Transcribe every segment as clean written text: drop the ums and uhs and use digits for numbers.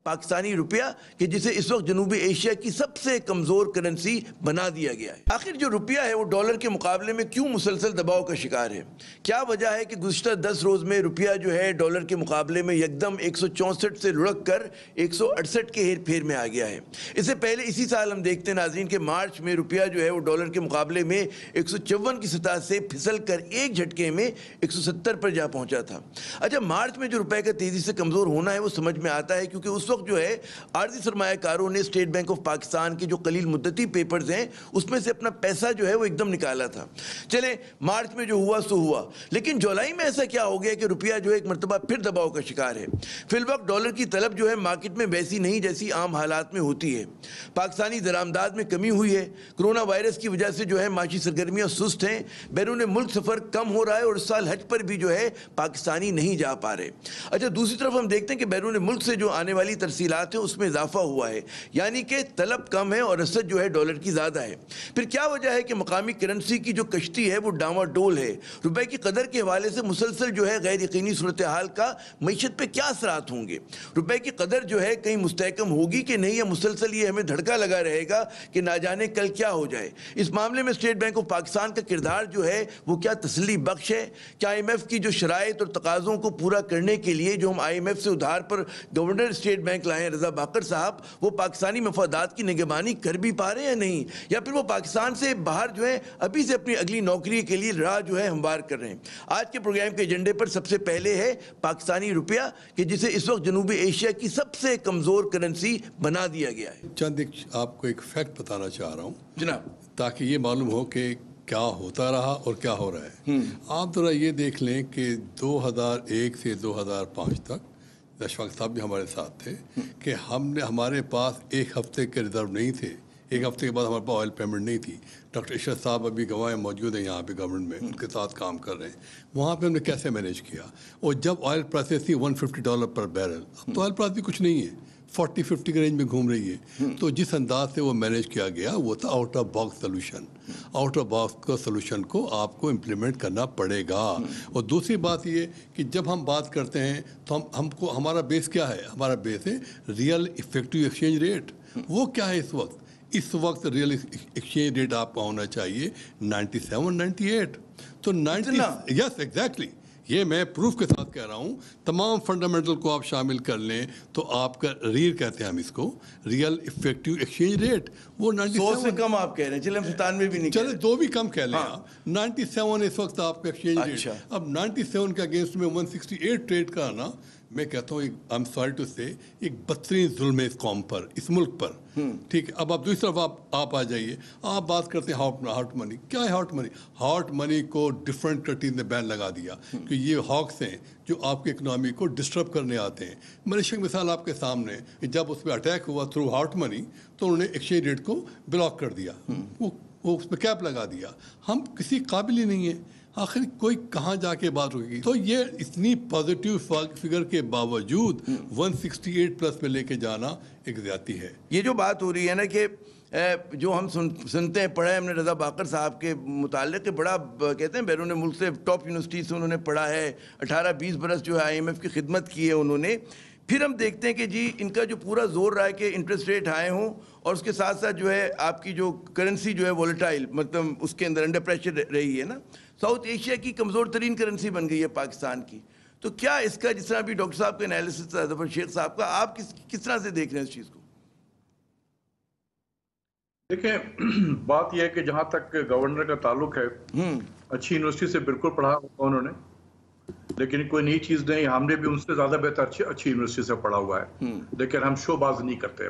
پاکستانی روپیہ کہ جسے اس وقت جنوبی ایشیا کی سب سے کمزور کرنسی بنا دیا گیا ہے۔ آخر جو روپیہ ہے وہ ڈالر کے مقابلے میں کیوں مسلسل دباؤ کا شکار ہے؟ کیا وجہ ہے کہ گزشتہ 10 روز میں روپیہ جو ہے ڈالر کے مقابلے میں یکدم 164 سے لڑک کر 168 کے ہیر پھیر میں آ گیا ہے؟ اس سے پہلے اسی سال ہم دیکھتے ہیں ناظرین کہ مارچ میں روپیہ جو ہے وہ ڈالر کے مقابلے میں 154 کی سطح سے پھسل کر ایک جھٹکے میں 170 پر جا پہنچا تھا۔ اچھا، مارچ میں جو روپے کا تیزی سے کمزور ہونا ہے وہ سمجھ میں آتا ہے، کیونکہ اس وقت جو ہے عارضی سرمایہ کاروں نے اسٹیٹ بینک آف پاکستان کے جو قلیل مدتی پیپرز ہیں اس میں سے اپنا پیسہ جو ہے وہ ایک دم نکالا تھا۔ چلیں، مارچ میں جو ہوا سو ہوا، لیکن جولائی میں ایسا کیا ہو گیا کہ روپیہ جو ہے ایک مرتبہ پھر دباؤ کا شکار ہے۔ فی الوقت ڈالر کی طلب جو ہے مارکیٹ میں ویسی نہیں جیسی عام حالات میں ہوتی ہے۔ پاکستانی درآمدات میں کمی ہوئی ہے، کرونا وائرس کی وجہ سے جو ہے معاشی سرگرمیاں سست ہیں، بیرون ملک سفر کم ہو رہا ہے، اور اس سال حج پر بھی جو ہے پاکستانی نہیں جا پا رہے۔ اچھا، دوسری طرف ہم دیکھتے ہیں کہ بیرون ملک سے جو آنے والی ترسیلات ہیں اس میں اضافہ ہوا ہے، یعنی کہ طلب کم ہے اور رسد جو ہے ڈالر کی زیادہ ہے۔ پھر کیا وجہ ہے کہ مقامی کرنسی کی جو کشتی ہے وہ ڈاواں ڈول ہے؟ روپے کی قدر کے حوالے سے مسلسل جو ہے غیر یقینی صورتحال کا معیشت پہ کیا اثرات ہوں گے؟ روپے کی قدر جو ہے کہیں مستحکم ہوگی کہ نہیں، یا مسلسل یہ ہمیں دھڑکا لگا رہے گا کہ نہ جانے کل کیا ہو جائے؟ اس معاملے میں اسٹیٹ بینک آف پاکستان کا کردار جو ہے وہ کیا تسلی بخش ہے؟ کیا آئی ایم ایف کی جو شرائط اور تقاضوں کو پورا کرنے کے لیے جو ہم آئی ایم ایف سے ادھار پر گورنر اسٹیٹ بینک لائے ہیں رضا باقر صاحب، وہ پاکستانی مفادات کی نگہبانی کر بھی پا رہے ہیں یا نہیں؟ یا پھر وہ پاکستان سے باہر جو ہے ابھی سے اپنی اگلی نوکری کے لیے راہ جو ہے ہموار کر رہے ہیں؟ آج کے پروگرام کے ایجنڈے پر سب سے پہلے ہے پاکستانی روپیہ کہ جسے اس وقت جنوبی ایشیا کی سب سے کمزور کرنسی بنا دیا گیا ہے۔ چند آپ کو ایک فیکٹ بتانا چاہ رہا ہوں جناب، تاکہ یہ معلوم ہو کہ کیا ہوتا رہا اور کیا ہو رہا ہے۔ آپ ذرا یہ دیکھ لیں کہ 2001 سے 2005 تک اشفاق صاحب بھی ہمارے ساتھ تھے کہ ہمارے پاس ایک ہفتے کے ریزرو نہیں تھے، ایک ہفتے کے بعد ہمارے پاس آئل پیمنٹ نہیں تھی۔ ڈاکٹر اشرف صاحب ابھی گواہ موجود ہیں یہاں پہ گورنمنٹ میں، ان کے ساتھ کام کر رہے ہیں۔ وہاں پہ ہم نے کیسے مینیج کیا؟ اور جب آئل پرائسز تھی $150 پر بیرل، اب تو آئل پرائس بھی کچھ نہیں ہے، 40-50 کے رینج میں گھوم رہی ہے۔ تو جس انداز سے وہ مینیج کیا گیا وہ تھا out of box solution. Out of box کا سلوشن کو آپ کو امپلیمنٹ کرنا پڑے گا۔ اور دوسری بات یہ کہ جب ہم بات کرتے ہیں تو ہم کو ہمارا بیس کیا ہے؟ ہمارا بیس ہے ریئل افیکٹو ایکسچینج ریٹ۔ وہ کیا ہے اس وقت؟ اس وقت ریئل ایکسچینج ریٹ آپ کا ہونا چاہیے 97-98۔ تو 90، یس ایگزیکٹلی، یہ میں پروف کے ساتھ کہہ رہا ہوں۔ تمام فنڈامنٹل کو آپ شامل کر لیں تو آپ کا ریئر کہتے ہیں ہم اس کو، ریئل افیکٹو ایکسچینج ریٹ، وہ 100 سے کم آپ کہہ رہے ہیں، چلیں 97 بھی نہیں، چلے 2 بھی کم کہہ لیں آپ، 97 اس وقت آپ کا ایکسچینج ریٹ۔ اب 97 کے اگینسٹ میں 168 ٹریڈ کرانا، میں کہتا ہوں آئی ایم سوری ٹو سے، ایک بدترین ظلم ہے اس قوم پر، اس ملک پر۔ ٹھیک ہے، اب آپ دوسری طرف آپ آ جائیے، آپ بات کرتے ہیں ہاٹ منی۔ کیا ہے ہاٹ منی؟ ہاٹ منی کو ڈفرینٹ کنٹریز نے بین لگا دیا کہ یہ ہاکس ہیں جو آپ کی اکنامی کو ڈسٹرب کرنے آتے ہیں۔ ملیشیا کی مثال آپ کے سامنے ہے، جب اس پہ اٹیک ہوا تھرو ہاٹ منی تو انہوں نے ایکسچینج ریٹ کو بلاک کر دیا، وہ اس پہ کیپ لگا دیا۔ ہم کسی قابل ہی نہیں ہیں، آخر کوئی کہاں جا کے بات رکے گی؟ تو یہ اتنی پازیٹیو فگر کے باوجود 168 پلس میں لے کے جانا ایک زیادتی ہے۔ یہ جو بات ہو رہی ہے نا کہ جو ہم سنتے ہیں، پڑھا ہے ہم نے رضا باقر صاحب کے متعلق کہ بڑا کہتے ہیں بیرون ملک سے ٹاپ یونیورسٹی سے انہوں نے پڑھا ہے، 18-20 برس جو ہے آئی ایم ایف کی خدمت کی ہے انہوں نے۔ پھر ہم دیکھتے ہیں کہ جی ان کا جو پورا زور رہا ہے کہ انٹرسٹ ریٹ ہائی ہوں، اور اس کے ساتھ ساتھ جو ہے آپ کی جو کرنسی جو ہے وولٹائل، مطلب اس کے اندر انڈر پریشر رہی ہے نا۔ ساؤتھ ایشیا کی کمزور ترین کرنسی بن گئی ہے پاکستان کی۔ تو کیا اس کا، جس طرح بھی ڈاکٹر صاحب کا انالیسس تھا، ظفر شیخ صاحب کا، آپ کس طرح سے دیکھ رہے ہیں اس چیز کو؟ دیکھیں، بات یہ ہے کہ جہاں تک گورنر کا تعلق ہے، اچھی یونیورسٹی سے بالکل پڑھا ہوگا انہوں نے، لیکن کوئی نئی چیز نہیں، ہم نے بھی ان سے زیادہ بہتر اچھی یونیورسٹی سے پڑھا ہوا ہے، لیکن ہم شو باز نہیں کرتے۔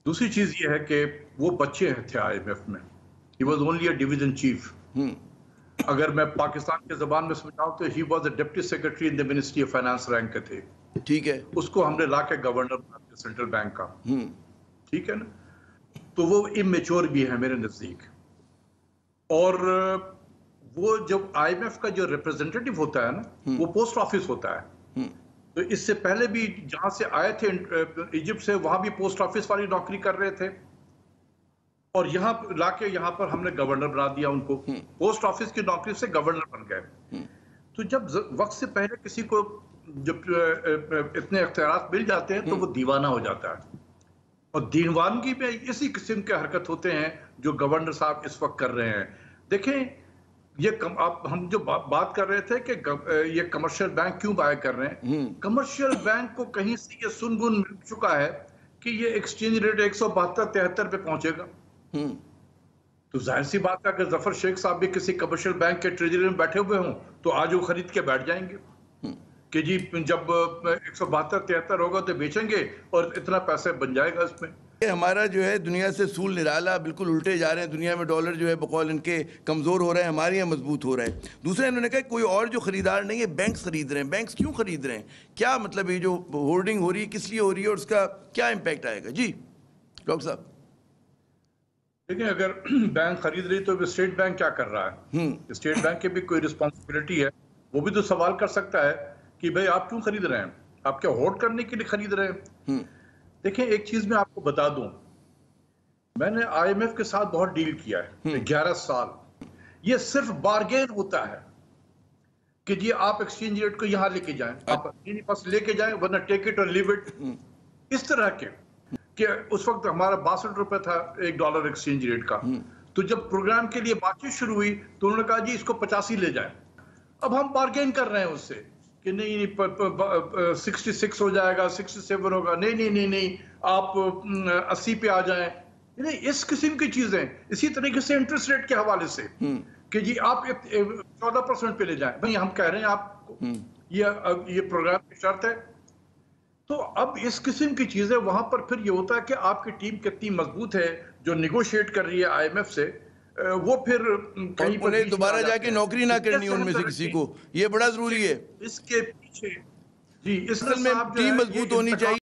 دوسری چیز یہ ہے کہ وہ بچے تھے آئی ایم ایف میں، he was only a division chief. اگر میں پاکستان کے زبان میں سمجھاؤں تو he was a deputy secretary in the ministry of finance rank کے تھے۔ ٹھیک ہے، اس کو ہم نے لا کے گورنر بنا دیا سینٹرل بینک کا، ٹھیک ہے نا۔ تو وہ امیچور بھی ہے میرے نزدیک، اور وہ جب آئی ایم ایف کا جو ریپرزینٹیٹو ہوتا ہے نا، وہ پوسٹ آفس ہوتا ہے۔ تو اس سے پہلے بھی جہاں سے آئے تھے ایجپٹ سے، وہاں بھی پوسٹ آفس والی نوکری کر رہے تھے، اور یہاں لا کے یہاں پر ہم نے گورنر بنا دیا ان کو، پوسٹ آفس کی نوکری سے گورنر بن گئے۔ تو جب وقت سے پہلے کسی کو جب اتنے اختیارات مل جاتے ہیں تو وہ دیوانہ ہو جاتا ہے، اور دیوانگی میں اسی قسم کے حرکت ہوتے ہیں جو گورنر صاحب اس وقت کر رہے ہیں. دیکھیں یہ ہم جو بات کر رہے تھے کہ یہ کمرشل بینک کیوں بائے کر رہے ہیں، کمرشل بینک کو کہیں سے یہ سنگن مل چکا ہے کہ یہ ایکسچینج ریٹ 172-73 پہ پہنچے گا. تو ظاہر سی بات ہے کہ ظفر شیخ صاحب بھی کسی کمرشل بینک کے ٹریجری میں بیٹھے ہوئے ہوں تو آج وہ خرید کے بیٹھ جائیں گے کہ جی جب 172-73 ہوگا تو بیچیں گے اور اتنا پیسہ بن جائے گا اس میں. ہمارا جو ہے دنیا سے سول نرالا بالکل الٹے جا رہے ہیں. دنیا میں ڈالر جو ہے بقول ان کے کمزور ہو رہے ہیں، ہمارے یہاں مضبوط ہو رہے ہیں. دوسرے انہوں نے کہا کوئی اور جو خریدار نہیں ہے، بینکس خرید رہے ہیں. بینکس کیوں خرید رہے ہیں؟ کیا مطلب یہ جو ہولڈنگ ہو رہی ہے کس لیے ہو رہی ہے اور اس کا کیا امپیکٹ آئے گا؟ جی ڈاکٹر صاحب. دیکھیں اگر بینک خرید رہی تو اسٹیٹ بینک کیا کر رہا ہے؟ اسٹیٹ بینک کی بھی کوئی رسپانسبلٹی ہے، وہ بھی تو سوال کر سکتا ہے کہ بھئی آپ کیوں خرید رہے ہیں؟ آپ کیا ہولڈ کرنے کے لیے خرید رہے ہیں؟ دیکھیں ایک چیز میں آپ کو بتا دوں، میں نے آئی ایم ایف کے ساتھ بہت ڈیل کیا ہے 11 سال. یہ صرف بارگین ہوتا ہے کہ جی آپ ایکسچینج ریٹ کو یہاں لے کے جائیں، آپ اپنے پاس لے کے جائیں ورنہ ٹیک اٹ اور لیو اٹ. اس طرح کے کہ اس وقت ہمارا 62 روپے تھا $1 ایکسچینج ریٹ کا، تو جب پروگرام کے لیے بات چیت شروع ہوئی تو انہوں نے کہا جی اس کو 85 لے جائیں. اب ہم بارگین کر رہے ہیں اس سے کہ نہیں 66 ہو جائے گا، 67 ہوگا، نہیں آپ 80 پہ آ جائیں. اس قسم کی چیزیں. اسی طریقے سے انٹرسٹ ریٹ کے حوالے سے کہ جی آپ 14% پہ لے جائیں. بھئی ہم کہہ رہے ہیں آپ کو یہ پروگرام کی شرط ہے. تو اب اس قسم کی چیزیں وہاں پر پھر یہ ہوتا ہے کہ آپ کی ٹیم کتنی مضبوط ہے جو نیگوشیٹ کر رہی ہے آئی ایم ایف سے، وہ پھر کہیں پر انہیں دوبارہ جا کے نوکری نہ کرنی ان میں سے کسی کو. یہ بڑا ضروری ہے. اس کے پیچھے جی اس میں ٹیم مضبوط ہونی چاہیے.